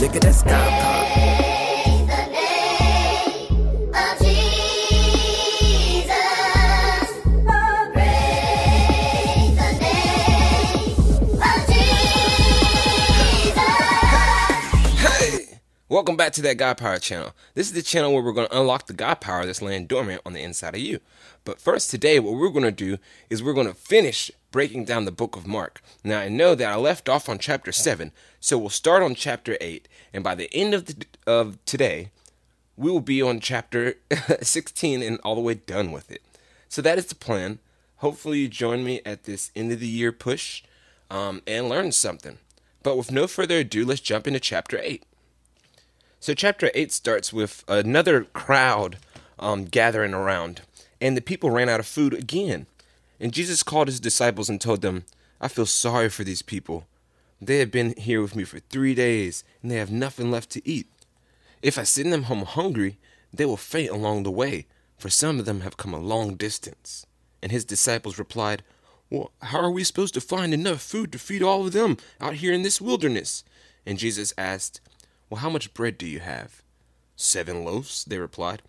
Look at that sky pop. Welcome back to that God Power channel. This is the channel where we're going to unlock the God Power that's laying dormant on the inside of you. But first today, what we're going to do is we're going to finish breaking down the book of Mark. Now, I know that I left off on chapter 7, so we'll start on chapter 8. And by the end of today, we will be on chapter 16 and all the way done with it. So that is the plan. Hopefully you join me at this end of the year push and learn something. But with no further ado, let's jump into chapter 8. So chapter 8 starts with another crowd gathering around, and the people ran out of food again. And Jesus called his disciples and told them, I feel sorry for these people. They have been here with me for 3 days, and they have nothing left to eat. If I send them home hungry, they will faint along the way, for some of them have come a long distance. And his disciples replied, Well, how are we supposed to find enough food to feed all of them out here in this wilderness? And Jesus asked, Well, how much bread do you have? 7 loaves, they replied.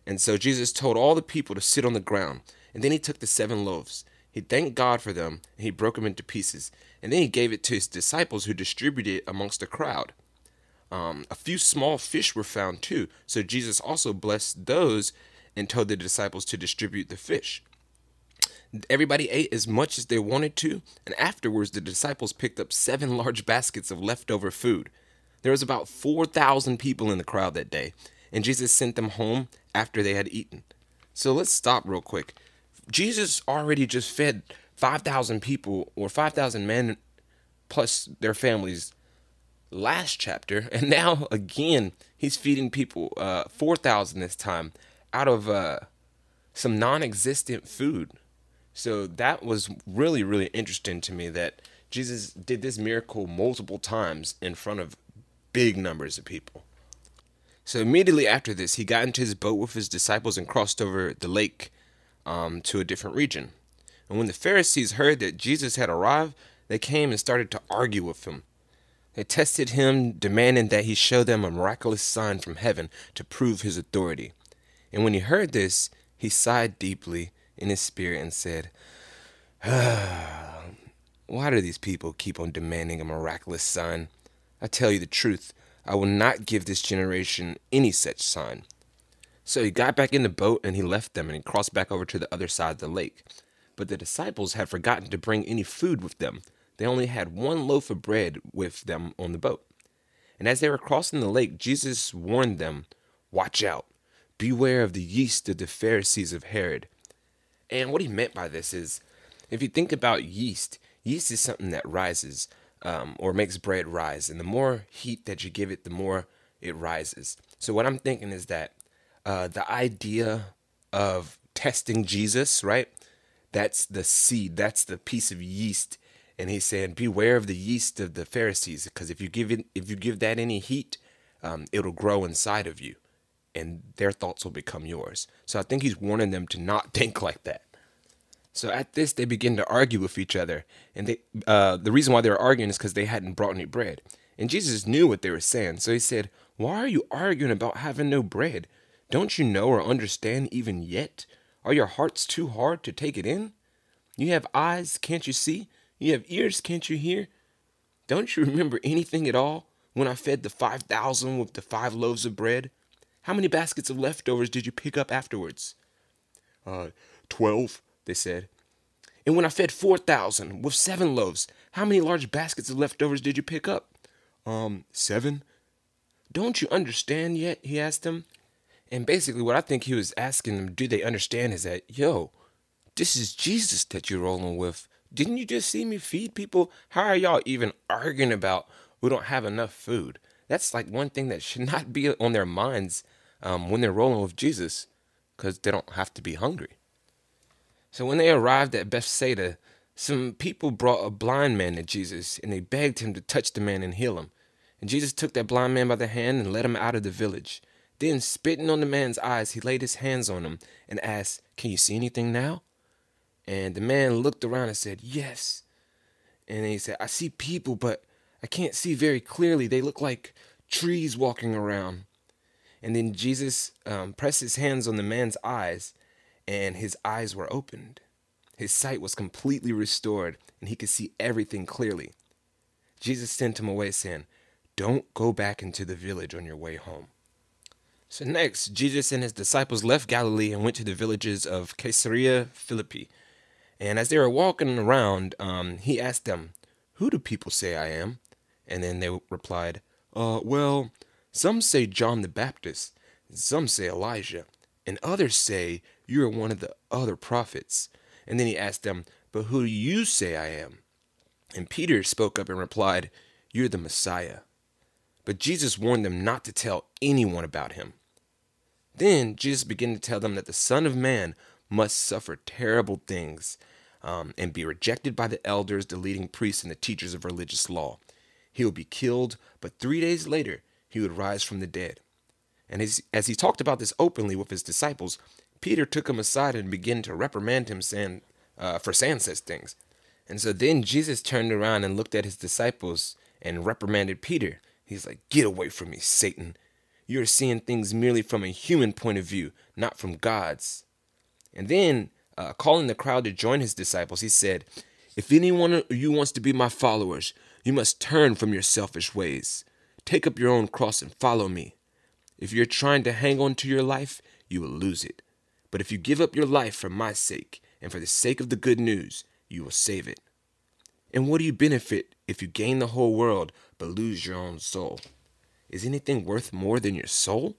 And so Jesus told all the people to sit on the ground. And then he took the 7 loaves. He thanked God for them, and he broke them into pieces. And then he gave it to his disciples, who distributed it amongst the crowd. A few small fish were found too. So Jesus also blessed those and told the disciples to distribute the fish. Everybody ate as much as they wanted to. And afterwards, the disciples picked up 7 large baskets of leftover food. There was about 4,000 people in the crowd that day, and Jesus sent them home after they had eaten. So let's stop real quick. Jesus already just fed 5,000 people, or 5,000 men plus their families last chapter, and now again he's feeding people 4,000 this time out of some non-existent food. So that was really, really interesting to me that Jesus did this miracle multiple times in front of big numbers of people. So immediately after this, he got into his boat with his disciples and crossed over the lake to a different region. And when the Pharisees heard that Jesus had arrived, they came and started to argue with him. They tested him, demanding that he show them a miraculous sign from heaven to prove his authority. And when he heard this, he sighed deeply in his spirit and said, Why do these people keep on demanding a miraculous sign? I tell you the truth, I will not give this generation any such sign. So he got back in the boat and he left them and he crossed back over to the other side of the lake. But the disciples had forgotten to bring any food with them. They only had 1 loaf of bread with them on the boat. And as they were crossing the lake, Jesus warned them, Watch out, beware of the yeast of the Pharisees of Herod. And what he meant by this is, if you think about yeast, yeast is something that rises or makes bread rise. And the more heat that you give it, the more it rises. So what I'm thinking is that the idea of testing Jesus, right? That's the seed. That's the piece of yeast. And he's saying, beware of the yeast of the Pharisees, because if you give that any heat, it'll grow inside of you, and their thoughts will become yours. So I think he's warning them to not think like that. So at this, they begin to argue with each other. And the reason why they were arguing is because they hadn't brought any bread. And Jesus knew what they were saying. So he said, Why are you arguing about having no bread? Don't you know or understand even yet? Are your hearts too hard to take it in? You have eyes, can't you see? You have ears, can't you hear? Don't you remember anything at all when I fed the 5,000 with the 5 loaves of bread? How many baskets of leftovers did you pick up afterwards? 12. They said. And when I fed 4,000 with 7 loaves, how many large baskets of leftovers did you pick up? 7. Don't you understand yet? He asked them. And basically what I think he was asking them, do they understand, is that, this is Jesus that you're rolling with. Didn't you just see me feed people? How are y'all even arguing about we don't have enough food? That's like one thing that should not be on their minds when they're rolling with Jesus, because they don't have to be hungry. So when they arrived at Bethsaida, some people brought a blind man to Jesus, and they begged him to touch the man and heal him. And Jesus took that blind man by the hand and led him out of the village. Then, spitting on the man's eyes, he laid his hands on him and asked, Can you see anything now? And the man looked around and said, Yes. And he said, I see people, but I can't see very clearly. They look like trees walking around. And then Jesus pressed his hands on the man's eyes, and his eyes were opened. His sight was completely restored, and he could see everything clearly. Jesus sent him away, saying, "Don't go back into the village on your way home." So next, Jesus and his disciples left Galilee and went to the villages of Caesarea Philippi. And as they were walking around, he asked them, "Who do people say I am?" And then they replied, well, some say John the Baptist, and some say Elijah, and others say you are one of the other prophets." And then he asked them, "But who do you say I am?" And Peter spoke up and replied, "You're the Messiah." But Jesus warned them not to tell anyone about him. Then Jesus began to tell them that the Son of Man must suffer terrible things and be rejected by the elders, the leading priests, and the teachers of religious law. He would be killed, but 3 days later, he would rise from the dead. And as he talked about this openly with his disciples, Peter took him aside and began to reprimand him for saying such things. And so then Jesus turned around and looked at his disciples and reprimanded Peter. He's like, "Get away from me, Satan. You're seeing things merely from a human point of view, not from God's." And then, calling the crowd to join his disciples, he said, "If any one of you wants to be my followers, you must turn from your selfish ways. Take up your own cross and follow me. If you're trying to hang on to your life, you will lose it. But if you give up your life for my sake and for the sake of the good news, you will save it. And what do you benefit if you gain the whole world but lose your own soul? Is anything worth more than your soul?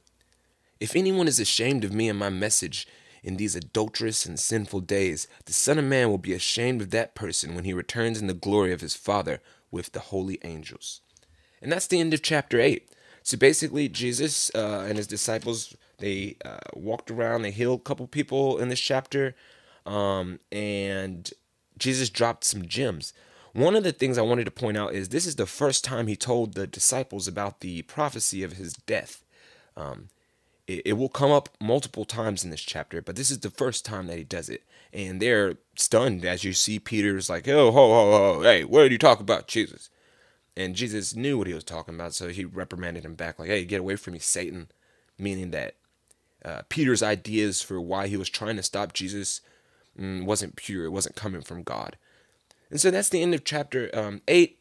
If anyone is ashamed of me and my message in these adulterous and sinful days, the Son of Man will be ashamed of that person when he returns in the glory of his Father with the holy angels." And that's the end of chapter 8. So basically, Jesus and his disciples, they walked around, they healed a couple people in this chapter, and Jesus dropped some gems. One of the things I wanted to point out is this is the first time he told the disciples about the prophecy of his death. It will come up multiple times in this chapter, but this is the first time that he does it. And they're stunned as you see Peter's like, "Oh, ho, ho, ho, hey, what did you talk about, Jesus?" And Jesus knew what he was talking about, so he reprimanded him back like, "Hey, get away from me, Satan," meaning that Peter's ideas for why he was trying to stop Jesus wasn't pure. It wasn't coming from God. And so that's the end of chapter 8.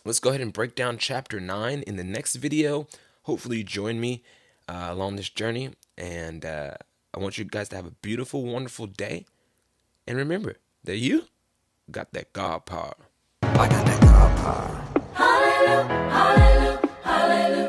Let's go ahead and break down chapter 9 in the next video. Hopefully you join me along this journey. And I want you guys to have a beautiful, wonderful day. And remember that you got that God power. I got that God power. Hallelujah, hallelujah, hallelujah.